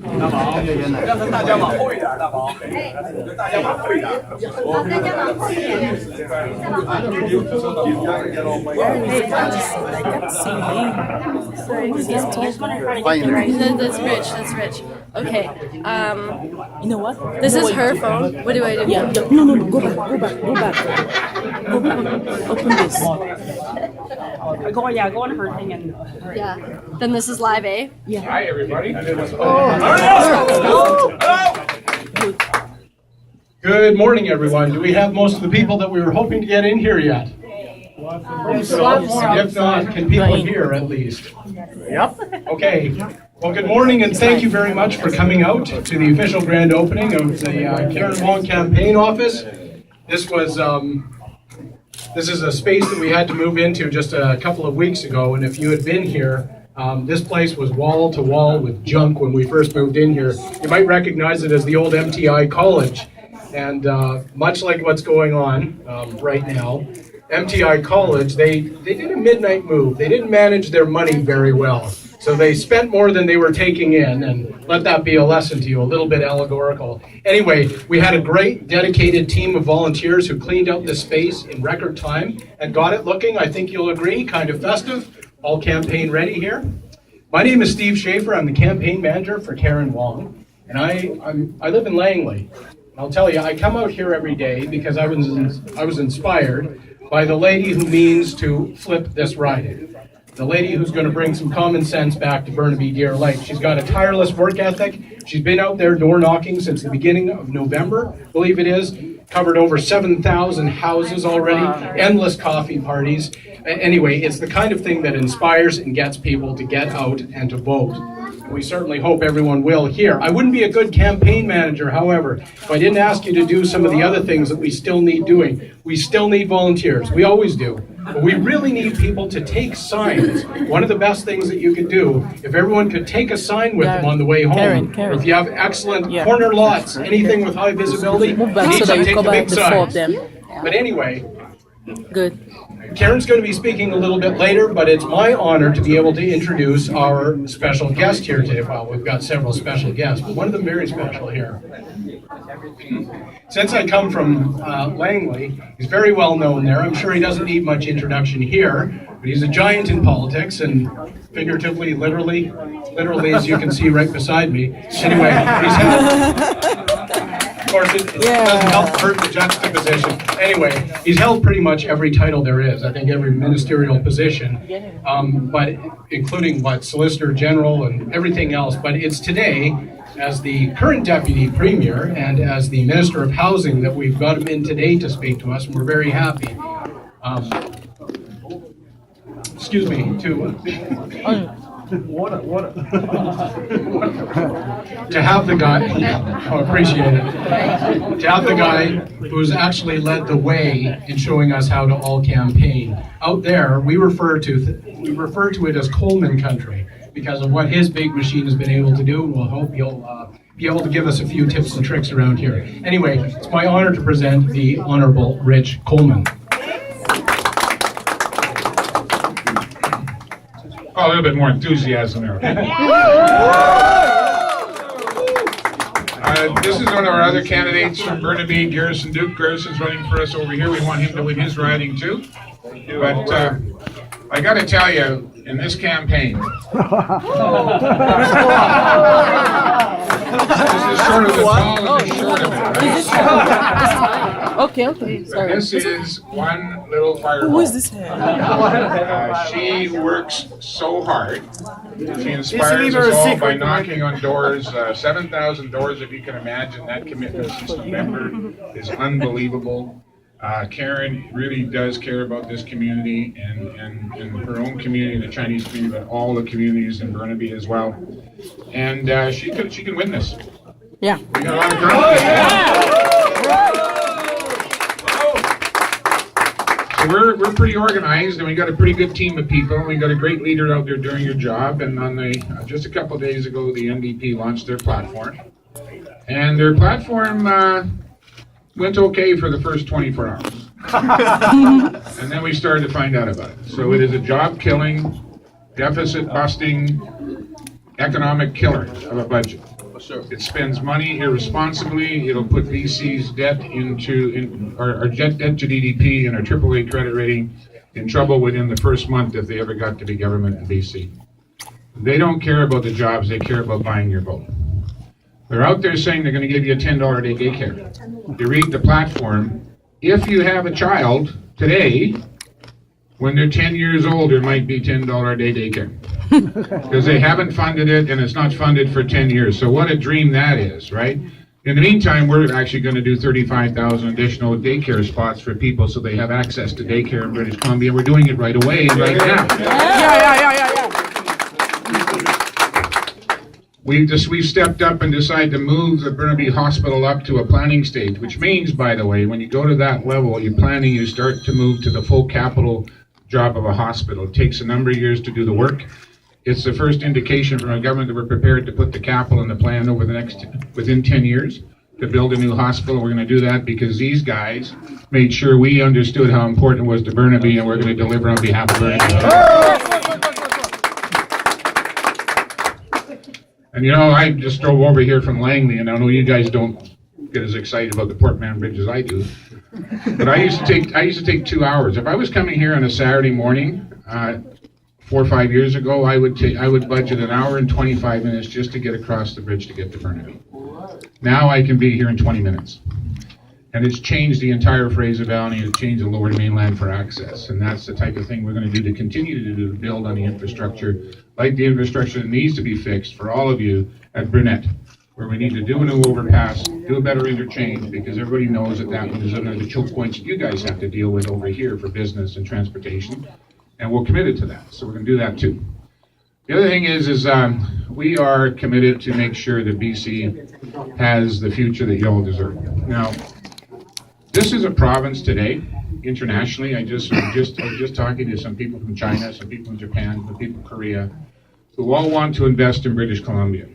大宝，要跟大家往后一点，大宝，大家往后一点。大家往后一点。That's Rich. That's Rich. Okay. You know what? This is her phone. What do I do? Yeah. No. Go back. Open this. Go on her thing and. Yeah. Then this is live A. Yeah. Hi, everybody. Good morning, everyone. Do we have most of the people that we were hoping to get in here yet? If not, can people hear at least? Yep. Okay. Well, good morning, and thank you very much for coming out to the official grand opening of the Karen Wong campaign office. This is a space that we had to move into just a couple of weeks ago, and if you had been here, this place was wall to wall with junk when we first moved in here. You might recognize it as the old MTI College, and much like what's going on right now, MTI College, they did a midnight move. They didn't manage their money very well. So they spent more than they were taking in, and let that be a lesson to you, a little bit allegorical. Anyway, we had a great dedicated team of volunteers who cleaned out this space in record time and got it looking, I think you'll agree, kind of festive, all campaign ready here. My name is Steve Schaefer. I'm the campaign manager for Karen Wong, and I live in Langley. I'll tell you, I come out here every day because I was inspired by the lady who means to flip this riding. The lady who's going to bring some common sense back to Burnaby Deer Lake. She's got a tireless work ethic. She's been out there door knocking since the beginning of November, believe it is. Covered over 7,000 houses already, endless coffee parties. Anyway, it's the kind of thing that inspires and gets people to get out and to vote. We certainly hope everyone will here. I wouldn't be a good campaign manager, however, if I didn't ask you to do some of the other things that we still need doing. We still need volunteers. We always do. But we really need people to take signs. One of the best things that you could do, if everyone could take a sign with them on the way home, or if you have excellent corner lots, anything with high visibility, you need to take the big signs. But anyway, Good. Karen's going to be speaking a little bit later, but it's my honor to be able to introduce our special guest here today. Well, we've got several special guests, but one of them very special here. Since I come from Langley, he's very well known there. I'm sure he doesn't need much introduction here, but he's a giant in politics, and figuratively, literally as you can see right beside me. Anyway, he's held, of course, it doesn't help hurt the juxtaposition. Anyway, he's held pretty much every title there is, I think every ministerial position, but including Solicitor General and everything else. But it's today, as the current Deputy Premier and as the Minister of Housing, that we've got him in today to speak to us, and we're very happy. Excuse me, to have the guy, appreciate it, to have the guy who's actually led the way in showing us how to all campaign. Out there, we refer to it as Coleman country because of what his big machine has been able to do, and we'll hope you'll be able to give us a few tips and tricks around here. Anyway, it's my honor to present the Honorable Rich Coleman. Oh, a little bit more enthusiasm there. This is one of our other candidates from Burnaby, Garrison Duke. Garrison's running for us over here. We want him to win his riding too. But I got to tell you, in this campaign, this is sort of the tall and the short of it, right? Okay. Sorry. This is one little fireball. Who is this? She works so hard. She inspires us all by knocking on doors, 7,000 doors, if you can imagine. That commitment since November is unbelievable. Karen really does care about this community and her own community, the Chinese community, but all the communities in Burnaby as well. And she can win this. Yeah. We got a lot of girls. So we're pretty organized, and we got a pretty good team of people. We got a great leader out there doing your job. And on just a couple of days ago, the NDP launched their platform, and their platform went okay for the first 24 hours. And then we started to find out about it. So it is a job-killing, deficit-busting, economic killer of a budget. It spends money irresponsibly. It'll put BC's debt our debt to GDP and our AAA credit rating in trouble within the first month if they ever got to be government in BC. They don't care about the jobs, they care about buying your vote. They're out there saying they're going to give you a $10 a day daycare. You read the platform, if you have a child today, when they're 10 years old, there might be $10 a day daycare. Because they haven't funded it and it's not funded for 10 years. So what a dream that is, right? In the meantime, we're actually going to do 35,000 additional daycare spots for people so they have access to daycare in British Columbia. We're doing it right away, right now. We've stepped up and decided to move the Burnaby Hospital up to a planning stage, which means, by the way, when you go to that level, you're planning, you start to move to the full capital job of a hospital. It takes a number of years to do the work. It's the first indication from our government that we're prepared to put the capital in the plan within 10 years to build a new hospital. We're going to do that because these guys made sure we understood how important it was to Burnaby, and we're going to deliver on behalf of Burnaby. And you know, I just drove over here from Langley, and I know you guys don't get as excited about the Port Mann Bridge as I do. But I used to take 2 hours. If I was coming here on a Saturday morning, 4 or 5 years ago, I would budget an hour and 25 minutes just to get across the bridge to get to Burnaby. Now I can be here in 20 minutes. And it's changed the entire Fraser Valley, and it's changed the Lower Mainland for access. And that's the type of thing we're going to do to continue to do, to build on the infrastructure, like the infrastructure that needs to be fixed for all of you at Burnett, where we need to do a new overpass, do a better interchange, because everybody knows that that one is one of the choke points that you guys have to deal with over here for business and transportation. And we're committed to that, so we're going to do that too. The other thing is we are committed to make sure that BC has the future that you all deserve. Now, this is a province today, internationally. I was just talking to some people from China, some people from Japan, some people from Korea, who all want to invest in British Columbia.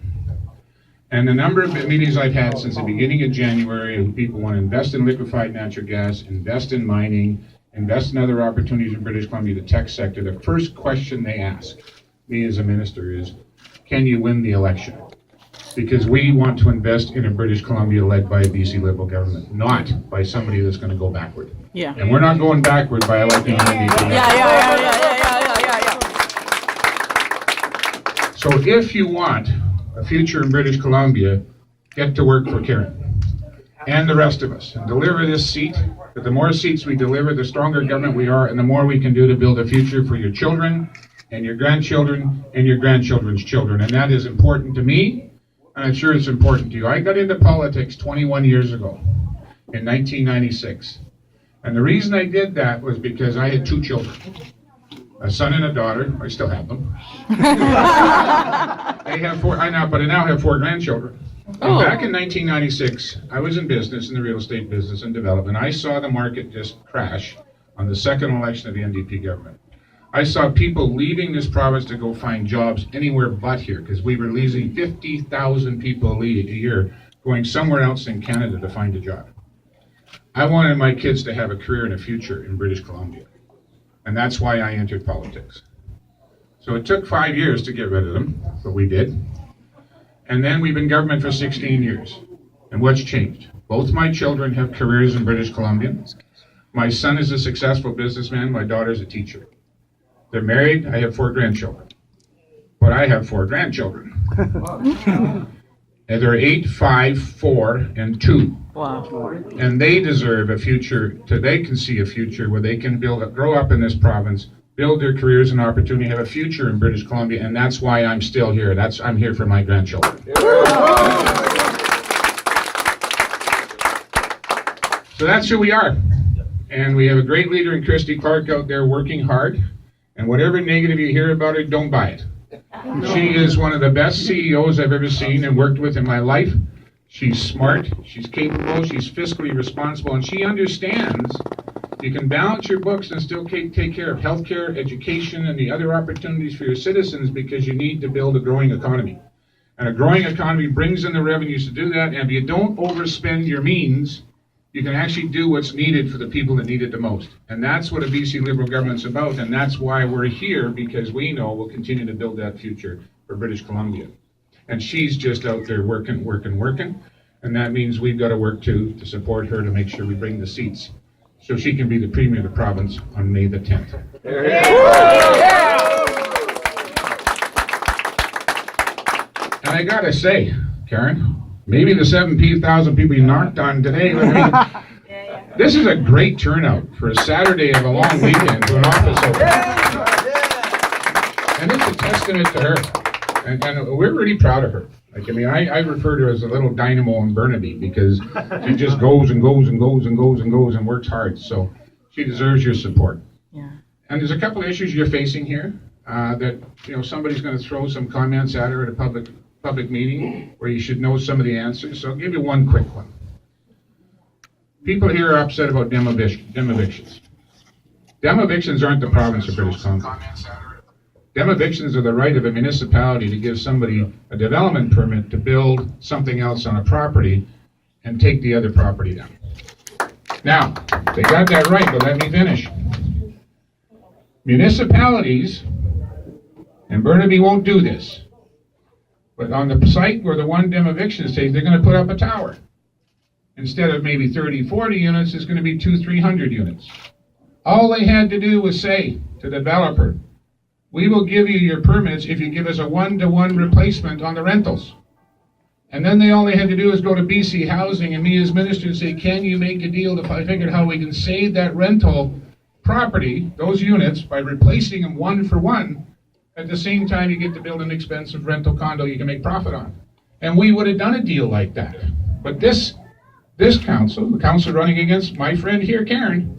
And the number of meetings I've had since the beginning of January, people want to invest in liquefied natural gas, invest in mining, invest in other opportunities in British Columbia, the tech sector. The first question they ask me as a minister is, can you win the election? Because we want to invest in a British Columbia led by a BC Liberal government, not by somebody that's going to go backward. Yeah. And we're not going backward by electing an NDP. So if you want a future in British Columbia, get to work for Karen and the rest of us and deliver this seat. But the more seats we deliver, the stronger government we are, and the more we can do to build a future for your children and your grandchildren and your grandchildren's children. And that is important to me, and I'm sure it's important to you. I got into politics 21 years ago in 1996. And the reason I did that was because I had 2 children, a son and a daughter. I still have them. They have 4, I now have 4 grandchildren. And back in 1996, I was in business, in the real estate business and development. I saw the market just crash on the second election of the NDP government. I saw people leaving this province to go find jobs anywhere but here, because we were losing 50,000 people a year going somewhere else in Canada to find a job. I wanted my kids to have a career and a future in British Columbia. And that's why I entered politics. So it took 5 years to get rid of them, but we did. And then we've been government for 16 years. And what's changed? Both my children have careers in British Columbia. My son is a successful businessman. My daughter's a teacher. They're married. I have 4 grandchildren. But I have 4 grandchildren. And they're 8, 5, 4, and 2. Wow. And they deserve a future, they can see a future where they can grow up in this province, build their careers and opportunity, have a future in British Columbia, and that's why I'm still here. I'm here for my grandchildren. So that's who we are. And we have a great leader in Christy Clark out there working hard. And whatever negative you hear about her, don't buy it. She is one of the best CEOs I've ever seen and worked with in my life. She's smart, she's capable, she's fiscally responsible, and she understands you can balance your books and still take care of healthcare, education, and the other opportunities for your citizens, because you need to build a growing economy. And a growing economy brings in the revenues to do that, and if you don't overspend your means, you can actually do what's needed for the people that need it the most. And that's what a BC Liberal government's about, and that's why we're here, because we know we'll continue to build that future for British Columbia. And she's just out there working. And that means we've got to work too to support her to make sure we bring the seats so she can be the Premier of the province on May the 10th. And I gotta say, Karen, maybe the 7,000 people you knocked on today, this is a great turnout for a Saturday of a long weekend to an office open. And it's a testament to her. And we're really proud of her. Like, I mean, I refer to her as a little dynamo in Burnaby because she just goes and goes and goes and goes and goes and works hard. So she deserves your support. Yeah. And there's a couple of issues you're facing here that, somebody's going to throw some comments at her at a public meeting where you should know some of the answers. So I'll give you one quick one. People here are upset about demevictions. Demevictions aren't the province of British Columbia. Demevictions are the right of a municipality to give somebody a development permit to build something else on a property and take the other property down. Now, they got that right, but let me finish. Municipalities, and Burnaby won't do this, but on the site where the one demeviction is taken, they're going to put up a tower. Instead of maybe 30, 40 units, it's going to be 200, 300 units. All they had to do was say to the developer, we will give you your permits if you give us a 1-to-1 replacement on the rentals. And then all they had to do is go to BC Housing and me as minister and say, can you make a deal to figure out how we can save that rental property, those units, by replacing them 1-for-1. At the same time, you get to build an expensive rental condo you can make profit on. And we would have done a deal like that. But this council, the council running against my friend here, Karen,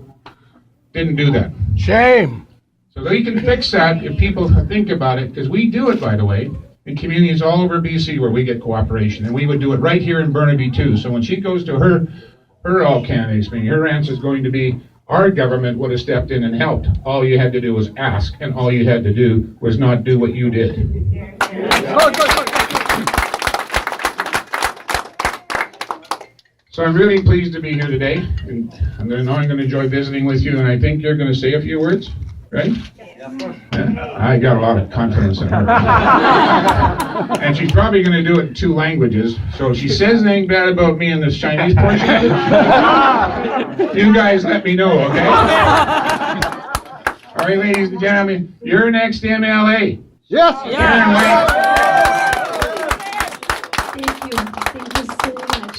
didn't do that. Shame. So they can fix that if people think about it, because we do it, by the way, in communities all over BC where we get cooperation. And we would do it right here in Burnaby, too. So when she goes to her all candidates meeting, her answer is going to be, our government would have stepped in and helped. All you had to do was ask, and all you had to do was not do what you did. So I'm really pleased to be here today, and I'm going to enjoy visiting with you, and I think you're going to say a few words, right? Yeah? I got a lot of confidence in her. And she's probably going to do it in 2 languages, so if she says anything bad about me in this Chinese portion of it, you guys let me know, okay? All right, ladies and gentlemen, your next MLA. Yes. Karen White. Thank you so much,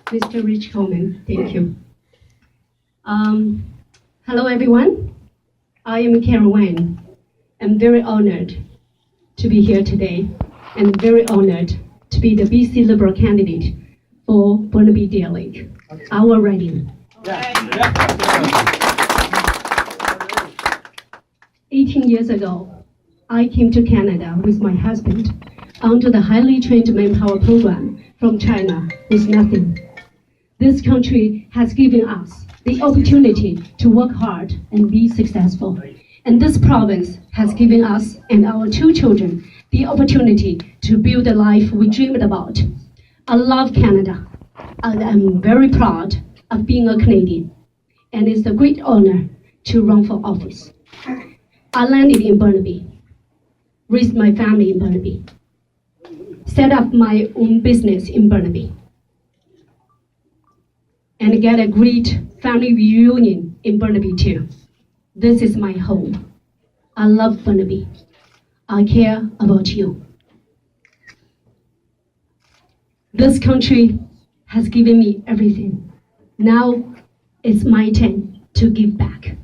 Mr. Rich Coleman. Thank you. Hello, everyone. I am Karen Wayne. I'm very honored to be here today, and very honored to be the BCLiberal candidate for Burnaby Deer Lake, our riding. 18 years ago, I came to Canada with my husband under the highly trained manpower program from China with nothing. This country has given us the opportunity to work hard and be successful. And this province has given us and our 2 children the opportunity to build the life we dreamed about. I love Canada, and I'm very proud of being a Canadian. And it's a great honor to run for office. I landed in Burnaby, raised my family in Burnaby, set up my own business in Burnaby, and get a great family reunion in Burnaby too. This is my home. I love Burnaby. I care about you. This country has given me everything. Now it's my turn to give back.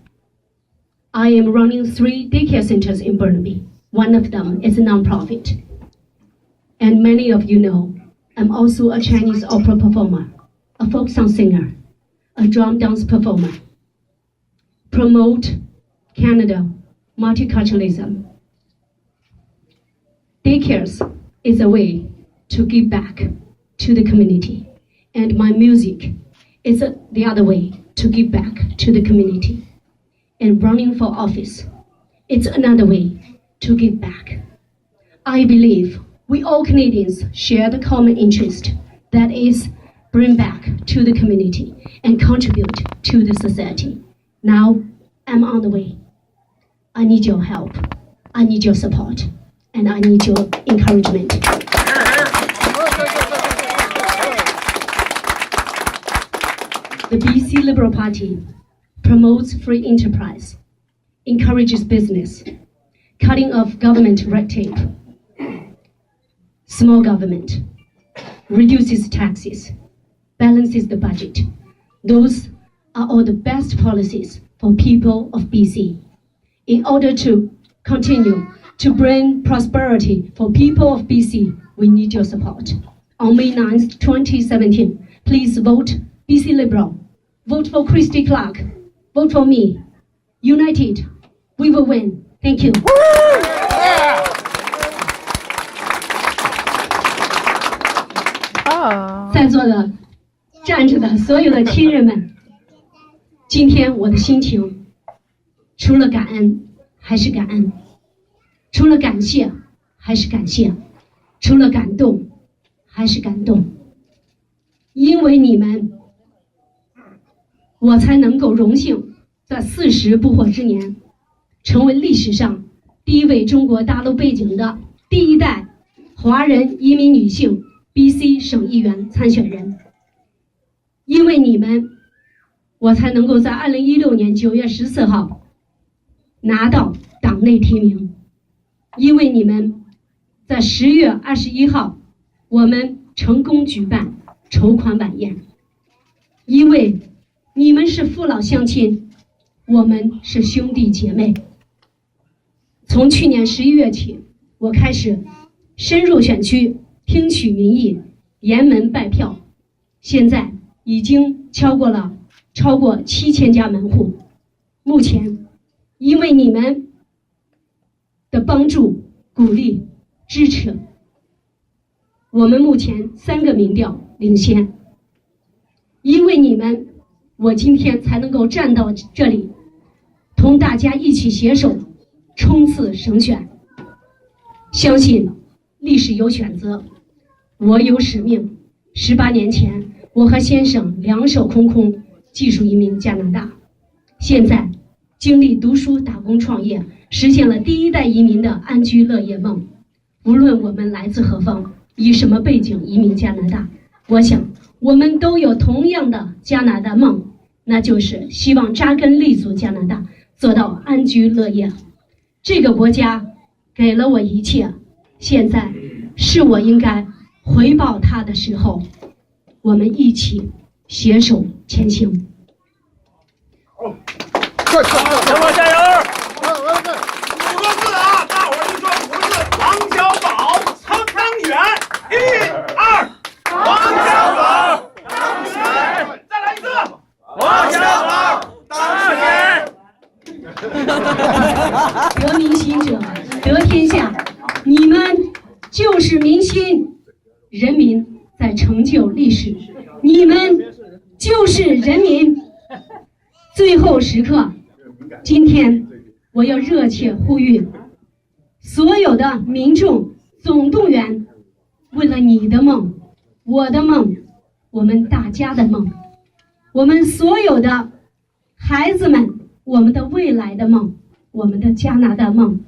I am running 3 daycare centers in Burnaby. One of them is a nonprofit. And many of you know, I'm also a Chinese opera performer, a folk song singer, a drum dance performer. Promote Canada multiculturalism. Daycares is a way to give back to the community, and my music is the other way to give back to the community. And running for office, it's another way to give back. I believe we all Canadians share the common interest, that is, bring back to the community and contribute to the society. Now, I'm on the way. I need your help. I need your support. And I need your encouragement. The BC Liberal Party promotes free enterprise, encourages business, cutting off government red tape, small government, reduces taxes, balances the budget. Those are all the best policies for people of BC. In order to continue to bring prosperity for people of BC, we need your support. On May 9th, 2017, please vote BC Liberal. Vote for Christy Clark. Vote for me. United, we will win. Thank you. 在座的、站着的所有的亲人们，今天我的心情，除了感恩还是感恩，除了感谢还是感谢，除了感动还是感动。因为你们，我才能够荣幸在40不惑之年，成为历史上第一位中国大陆背景的第一代华人移民女性 BC 省议员参选人。因为你们，我才能够在2016年9月14号拿到党内提名。因为你们，在10月21号，我们成功举办筹款晚宴。因为你们是父老乡亲，我们是兄弟姐妹。从去年11月起，我开始深入选区，听取民意，严门拜票。现在已经超过7000家门户。目前，因为你们的帮助、鼓励、支持，我们目前3个民调领先。因为你们，我今天才能够站到这里，同大家一起携手冲刺省选。相信历史有选择，我有使命。18年前，我和先生两手空空，技术移民加拿大。现在经历读书、打工、创业，实现了第一代移民的安居乐业梦。无论我们来自何方，以什么背景移民加拿大，我想我们都有同样的加拿大梦，那就是希望扎根立足加拿大，做到安居乐业。这个国家给了我一切，现在是我应该回报他的时候。我们一起携手前行。小宝加油！5个字啊，大伙儿一说5个字：王小宝汤圆。1、2，王小宝汤圆。再来一次，王小宝汤圆。得民心者得天下，你们就是民心，人民在成就历史，你们就是人民。最后时刻，今天我要热切呼吁所有的民众总动员，为了你的梦、我的梦、我们大家的梦，我们所有的孩子们，我们的未来的梦，我们的加拿大梦，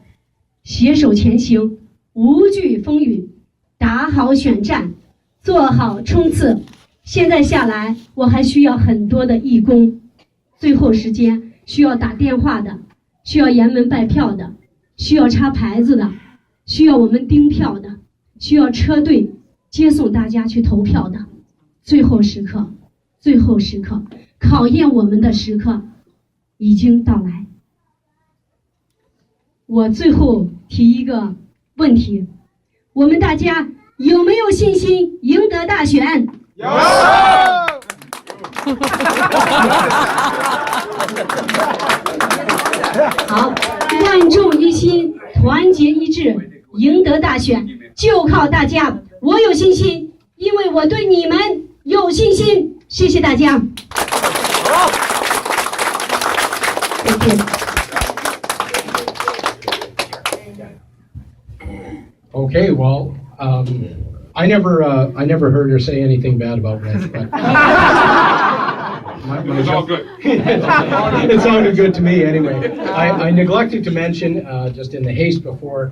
携手前行，无惧风雨，打好选战，做好冲刺。现在下来，我还需要很多的义工。最后时间需要打电话的，需要严门拜票的，需要插牌子的，需要我们盯票的，需要车队接送大家去投票的。最后时刻，最后时刻，考验我们的时刻已经到来。我最后提一个问题，我们大家有没有信心赢得大选？有。好，万众一心，团结一致，赢得大选就靠大家。我有信心，因为我对你们有信心。谢谢大家。好，再见。Okay, well, I never heard her say anything bad about Rich, but It was all good. It sounded good to me anyway. I neglected to mention, just in the haste before,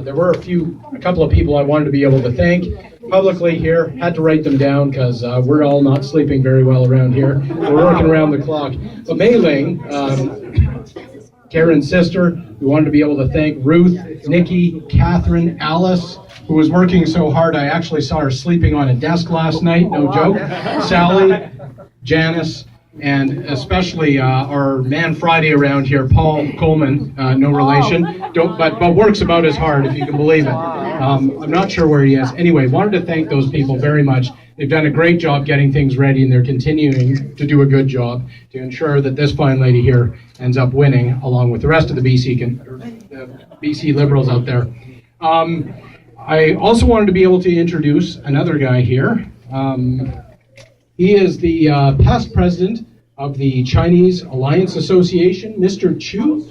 there were a couple of people I wanted to be able to thank publicly here. Had to write them down because we're all not sleeping very well around here. We're working around the clock. But Mei Ling, Karen's sister, we wanted to be able to thank Ruth, Nikki, Catherine, Alice, who was working so hard I actually saw her sleeping on a desk last night, no joke. Sally, Janice, and especially our man Friday around here, Paul Coleman, no relation, but works about as hard, if you can believe it. I'm not sure where he is. Anyway, wanted to thank those people very much. They've done a great job getting things ready, and they're continuing to do a good job to ensure that this fine lady here ends up winning, along with the rest of the BC Liberals out there. I also wanted to be able to introduce another guy here. He is the past president of the Chinese Alliance Association, Mr. Chu.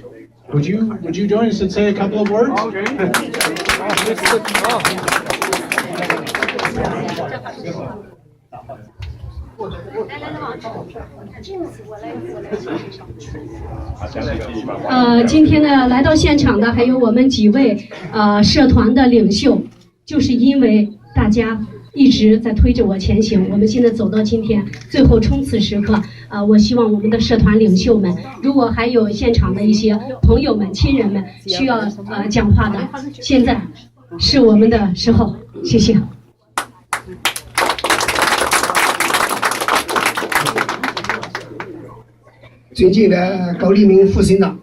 Would you join us and say a couple of words? Okay. 今天呢，来到现场的还有我们几位社团的领袖，就是因为大家一直在推着我前行，我们现在走到今天最后冲刺时刻。我希望我们的社团领袖们，如果还有现场的一些朋友们、亲人们需要讲话的，现在是我们的时候。谢谢。尊敬的高立明副省长，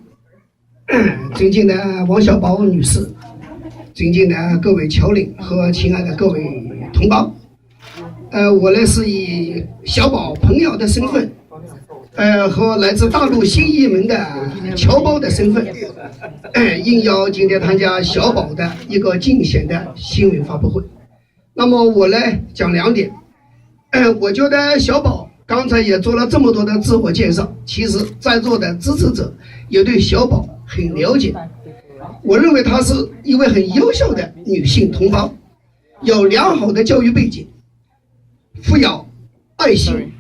尊敬的王小宝女士，尊敬的各位侨领和亲爱的各位同胞，我呢是以小宝朋友的身份，和来自大陆新移民的侨胞的身份，应邀今天参加小宝的一个竞选的新闻发布会。那么我呢讲2点，我觉得小宝刚才也做了这么多的自我介绍，其实在座的支持者也对小宝很了解。我认为她是一位很优秀的女性同胞，有良好的教育背景，富有爱心。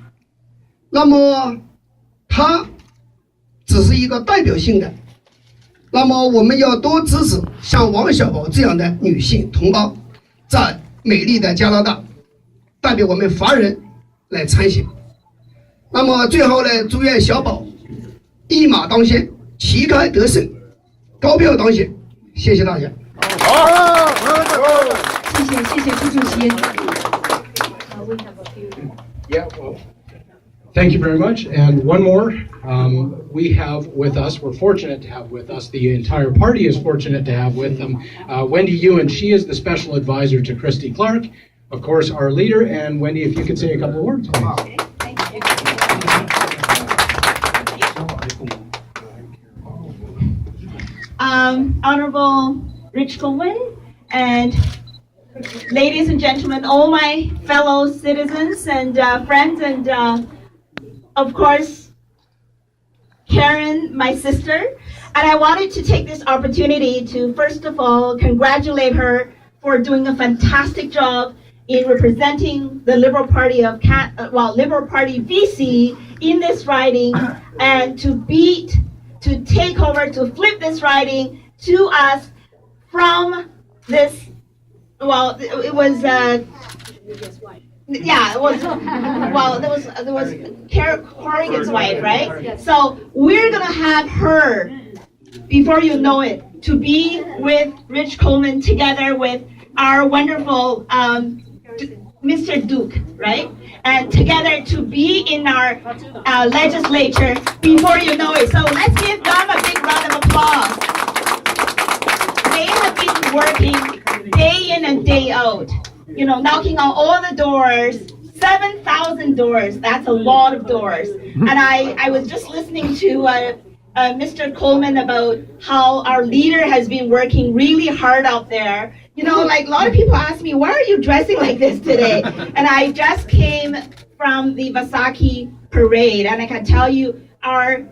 那么她只是一个代表性的，那么我们要多支持像王小宝这样的女性同胞，在美丽的加拿大代表我们华人来参选。那么最后呢，祝愿小宝一马当先，旗开得胜，高票当选。谢谢大家。谢谢朱主席。Yeah, well, thank you very much. And one more, we have with us, we're fortunate to have with us, the entire party is fortunate to have with them, Wendy Ewan. She is the special advisor to Christy Clark, of course, our leader. And Wendy, if you could say a couple of words, please. Okay, thank you. Honorable Rich Coleman, and ladies and gentlemen, all my fellow citizens and friends, and of course, Karen, my sister. And I wanted to take this opportunity to, first of all, congratulate her for doing a fantastic job in representing the Liberal Party of Liberal Party BC in this riding, and to take over, to flip this riding to us from this, well, it was, yeah, it was, well, there was Corrigan's wife, right? So we're gonna have her, before you know it, to be with Rich Coleman together with our wonderful Mr. Duke, right? And together to be in our legislature before you know it. So let's give them a big round of applause. They have been working day in and day out, you know, knocking on all the doors, 7,000 doors, that's a lot of doors. And I was just listening to Mr. Coleman about how our leader has been working really hard out there. You know, like a lot of people ask me, why are you dressing like this today? And I just came from the Vasaki parade, and I can tell you our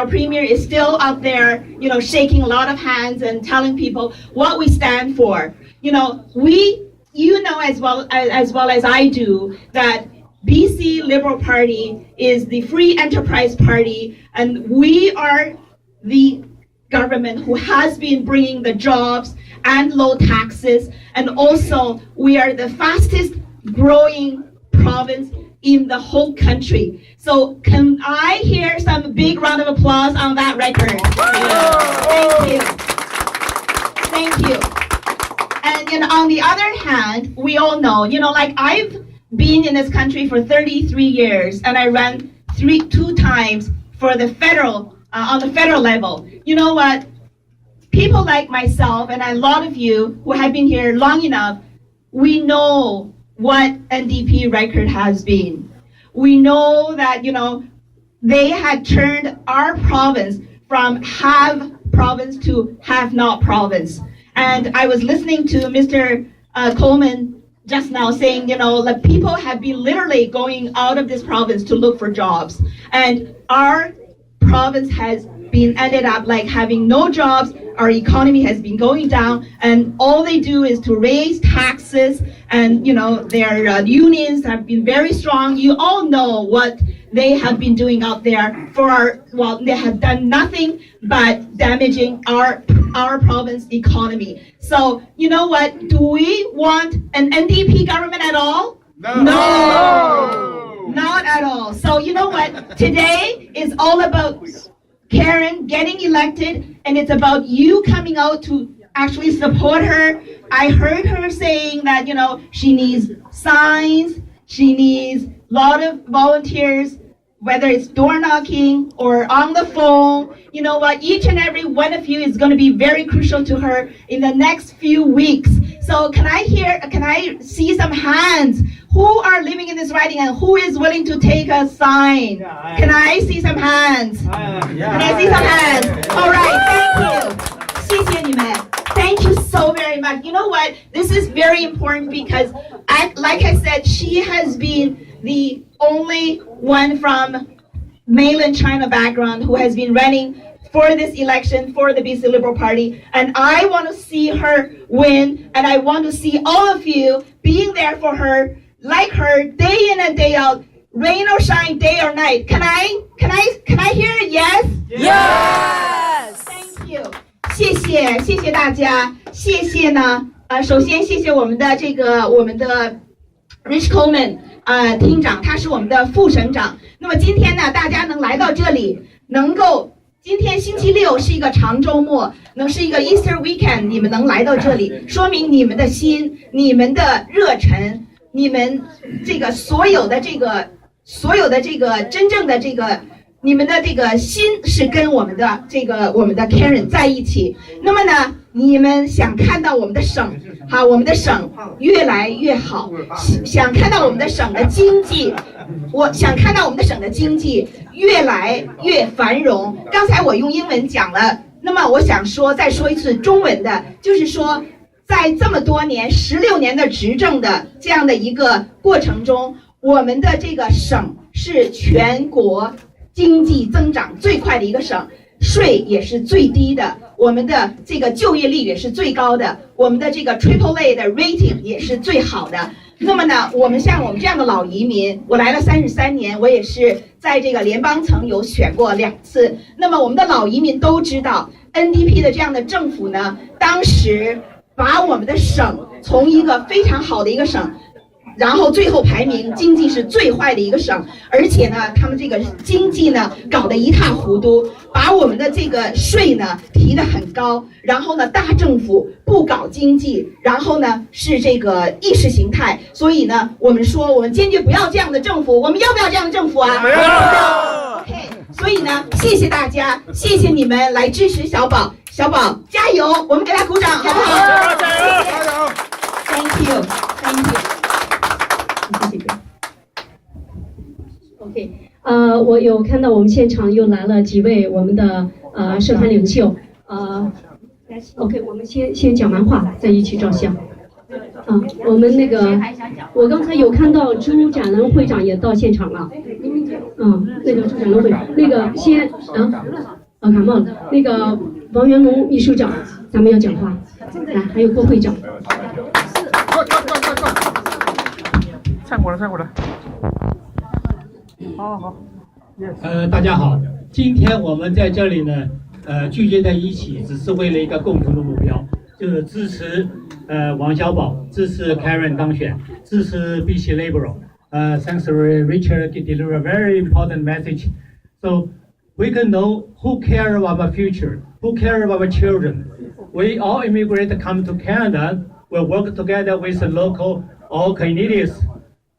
premier is still out there, you know, shaking a lot of hands and telling people what we stand for. You know, you know as well as I do that BC Liberal Party is the free enterprise party, and we are the government who has been bringing the jobs and low taxes, and also we are the fastest growing province in the whole country. So can I hear some big round of applause on that record? Thank you. And on the other hand, we all know, like I've been in this country for 33 years, and I ran two times for the federal, on the federal level. You know what? People like myself and a lot of you who have been here long enough, we know what NDP record has been. We know that, they had turned our province from have province to have not province. And I was listening to Mr. Coleman just now saying, that people have been literally going out of this province to look for jobs. And our province has been ended up like having no jobs. Our economy has been going down, and all they do is to raise taxes, and their unions have been very strong. You all know what they have been doing out there they have done nothing but damaging our province economy. So you know what? Do we want an NDP government at all? No, not at all. So you know what? Today is all about Karen getting elected, and it's about you coming out to actually support her. I heard her saying that, she needs signs, she needs a lot of volunteers, whether it's door knocking or on the phone. You know what? Each and every one of you is going to be very crucial to her in the next few weeks. So can I see some hands? Who are living in this riding and who is willing to take a sign? Can I see some hands? Can I see some hands? All right, thank you. 谢谢你们. Thank you so very much. You know what? This is very important because, like I said, she has been the only one from mainland China background who has been running for this election for the BC Liberal Party, and I want to see her win, and I want to see all of you being there for her, like her, day in and day out, rain or shine, day or night. Can I hear a yes? Yes. Thank you. 谢谢大家，谢谢呢。首先谢谢我们的Rich Coleman 厅长，他是我们的副省长。那么今天呢，大家能来到这里，今天星期六是一个长周末，是一个 Easter weekend， 你们能来到这里，说明你们的心、你们的热忱、你们所有的这个真正的你们的这个心是跟我们的 Karen 在一起。那么呢，你们想看到我们的省越来越好，想看到我们的省的经济，越来越繁荣。刚才我用英文讲了，那么我想再说一次中文的，就是说，在这么多年16年的执政的这样的一个过程中，我们的这个省是全国经济增长最快的一个省，税也是最低的，我们的这个就业率也是最高的，我们的这个 AAA 的 rating 也是最好的。那么呢，像我们这样的老移民，我来了33年，我也是在这个联邦层有选过2次。那么我们的老移民都知道 ，NDP 的这样的政府呢，当时把我们的省从一个非常好的一个省，然后最后排名经济是最坏的一个省，而且呢，他们这个经济呢搞得一塌糊涂，把我们的这个税呢提得很高，然后呢大政府不搞经济，然后呢是这个意识形态，所以呢我们说我们坚决不要这样的政府，我们要不要这样的政府啊？要。OK， 所以呢谢谢大家，谢谢你们来支持小宝，小宝加油，我们给他鼓掌好不好？加油 ！Thank you，Thank you。OK， 我有看到我们现场又来了几位我们的社团领袖，OK， 我们先讲完话，再一起照相。我们我刚才有看到朱展能会长也到现场了，朱展能会长，感冒了，王元龙秘书长，咱们要讲话，来，还有郭会长。快！站过来！好。大家好，今天我们在这里呢，聚集在一起，只是为了一个共同的目标，就是支持王小宝，支持 Karen 当选，支持 BCLiberal。Thanks, Richard, deliver a very important message. So we can know who care about our future, who care about our children. We all immigrants come to Canada. We work together with the local all Canadians.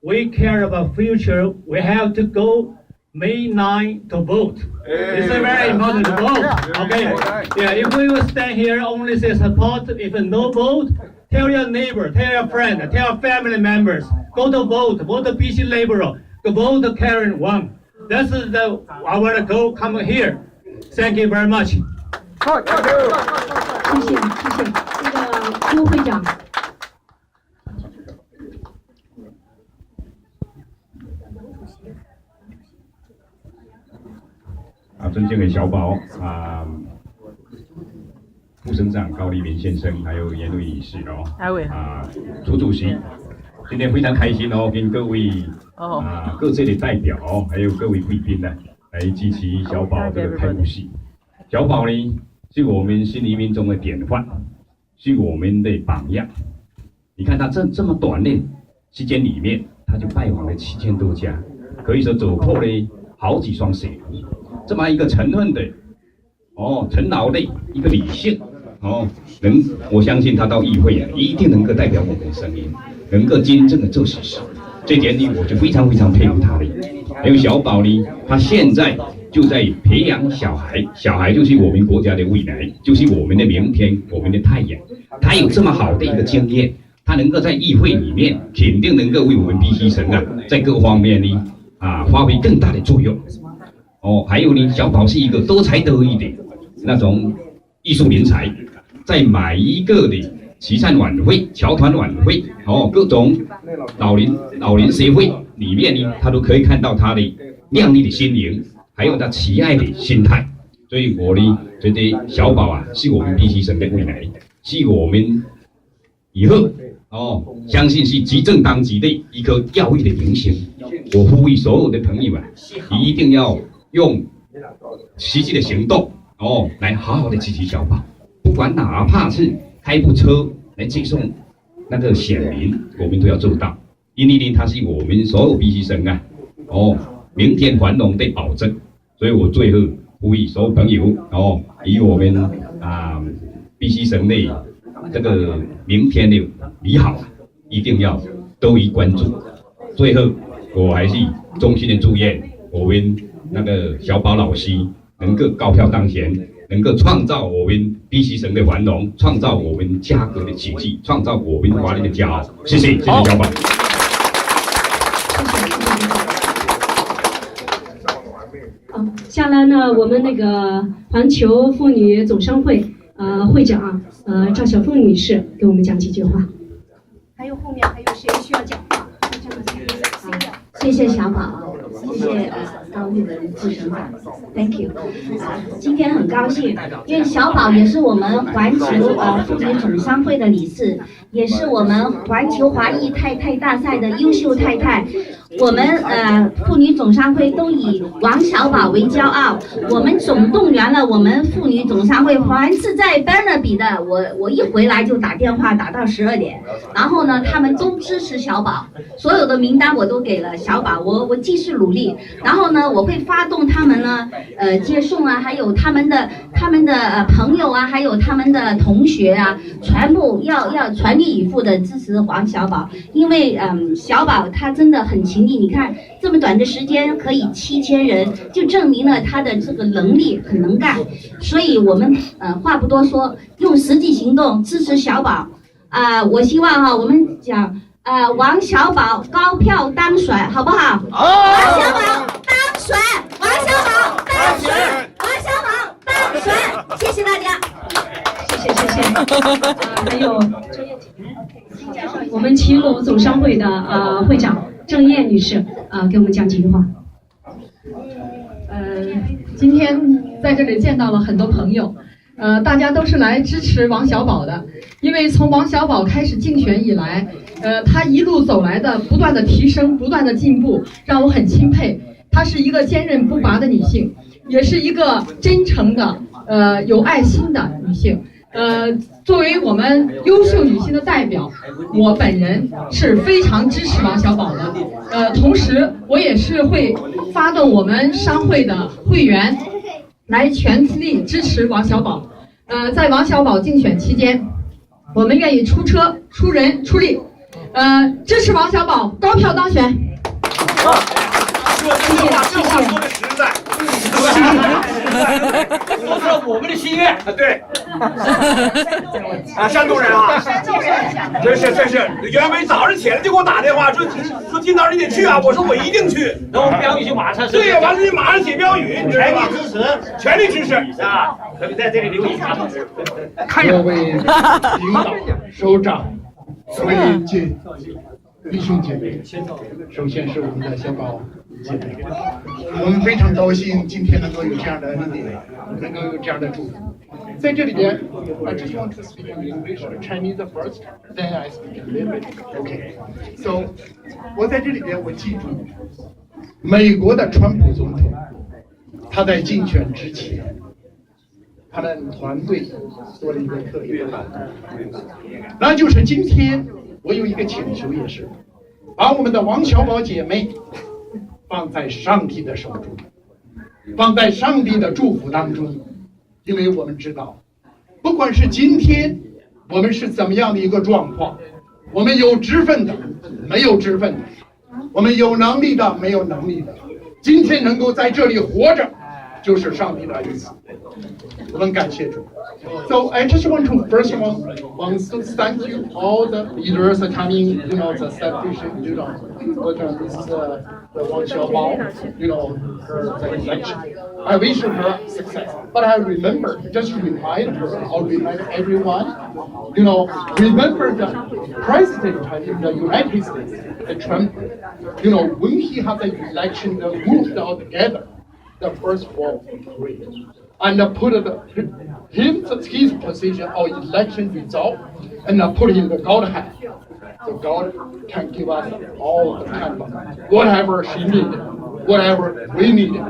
We care about future. We have to go May 9 to vote. It's a very important to vote. Okay. Yeah. If we will stand here only say support, if no vote, tell your neighbor, tell your friend, tell your family members, go to vote, vote BCLiberal, go vote Karen Wang. That's our goal. Come here. Thank you very much. 谢谢。这个朱会长。尊敬的小宝副省长高立民先生，还有严伟女士朱主席，今天非常开心跟各位各界的代表还有各位贵宾呢，来支持小宝这个开幕式。小宝呢是我们新移民中的典范，是我们的榜样。你看他这么短的时间里面，他就拜访了7000多家，可以说走破了好几双鞋。这么一个沉稳的勤劳的一个理性我相信他到议会一定能够代表我们的声音，能够真正的做实事。这点呢，我就非常佩服他的。还有小宝呢，他现在就在培养小孩，小孩就是我们国家的未来，就是我们的明天，我们的太阳。他有这么好的一个经验，他能够在议会里面，肯定能够为我们 BC 省在各方面呢发挥更大的作用。还有呢，小宝是一个多才多艺的那种艺术人才，在每一个的慈善晚会、侨团晚会，各种老人协会里面呢，他都可以看到他的亮丽的心灵，还有他慈爱的心态。所以我呢觉得小宝是我们 BC 省的未来，是我们以后相信是执政当局的一颗耀眼的明星。我呼吁所有的朋友一定要用实际的行动来好好的支持小宝，不管哪怕是开部车来接送那个选民，我们都要做到，因为呢，它是我们所有 BC 省明天繁荣的保证。所以我最后呼吁所有朋友以我们BC 省的这个明天的美好一定要都予关注。最后，我还是衷心的祝愿我们那个小宝老师能够高票当选，能够创造我们 BC 省的繁荣，创造我们家国的奇迹，创造我们华人的骄傲。谢谢小宝。下来呢，我们那个环球妇女总商会会长赵小凤女士给我们讲几句话。还有后面还有谁需要讲话？谢谢小宝，谢谢高立文副省长 ，Thank you。今天很高兴，因为小宝也是我们环球妇女总商会的理事，也是我们环球华裔太太大赛的优秀太太。我们妇女总商会都以王小宝为骄傲，我们总动员了我们妇女总商会，凡是在 Burnaby 的，我一回来就打电话打到12点，然后呢，他们都支持小宝，所有的名单我都给了小宝，我继续努力，然后呢，我会发动他们呢接送还有他们的朋友还有他们的同学全部要全力以赴的支持王小宝，因为小宝他真的很勤。你看这么短的时间可以7000人，就证明了他的这个能力很能干。所以我们话不多说，用实际行动支持小宝。我希望我们讲王小宝高票当选，好不好？好。王小宝当选，王小宝当选，王小宝当选。谢谢大家。谢谢。还有我们齐鲁总商会的会长郑燕女士给我们讲几句话。今天在这里见到了很多朋友，大家都是来支持王小宝的，因为从王小宝开始竞选以来，他一路走来的不断的提升，不断的进步，让我很钦佩。她是一个坚韧不拔的女性，也是一个真诚的有爱心的女性。作为我们优秀女性的代表，我本人是非常支持王小宝的。同时我也是会发动我们商会的会员来全力支持王小宝。在王小宝竞选期间，我们愿意出车、出人、出力，支持王小宝高票当选。这话说的实在，说出了我们的心愿啊！对，啊，山东人啊，这是，袁伟早上起来就给我打电话说金导你得去啊，我说我一定去，然后标语就马上对呀，完了你马上写标语，你知道吗？全力支持啊！可以在这里留言啊。各位领导、首长、各位弟兄姐妹，首先是我们的小宝姐妹，我们非常高兴今天能够有这样的礼点，能够有这样的祝福。在这里边 I just want to speak in English, Chinese first, then I speak a little bit. Okay. So 我在这里边我记住，美国的川普总统，他在竞选之前，他的团队做了一个特别的，那就是今天我有一个请求，也是把我们的王小宝姐妹放在上帝的手中，放在上帝的祝福当中，因为我们知道，不管是今天我们是怎么样的一个状况，我们有职分的，没有职分的，我们有能力的，没有能力的，今天能够在这里活着，就是上帝的恩赐。我们感谢主。So I just want to first of all want to thank you all the leaders coming, the celebration, this the Wang Xiaobao, her election. I wish her success. But I remember, just remind her, or remind everyone, remember the president in the United States, the Trump, when he had the election, moved all together, the first of all, great. And put his position or election result and put it in the God hand. So God can give us all the kind of whatever she needed, whatever we needed,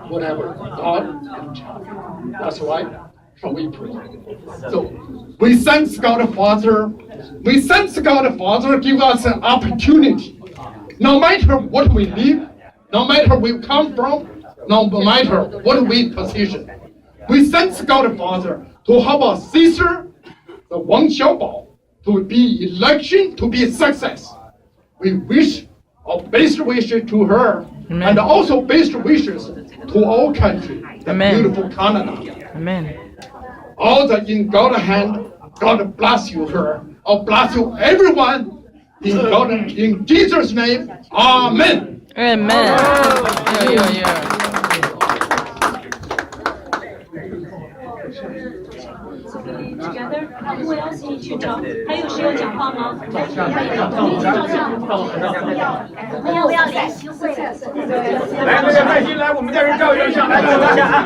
whatever God can charge. That's right. So we pray. So we thank God Father. We thank God Father give us an opportunity. No matter what we live, no matter where we come from, no matter what we position. We thank God Father to have a sister, the Wang Xiaobao, to be election, to be a success. We wish our best wishes to her. Amen. And also best wishes to our country, the Amen. Beautiful Canada. Amen. All the in God's hand, God bless you her. Or bless you everyone. In Jesus' name, Amen. Amen. Together, who else need to talk? 还有谁要讲话吗？不要联席会。来，那个耐心来，我们家人照一张相，来，大家啊。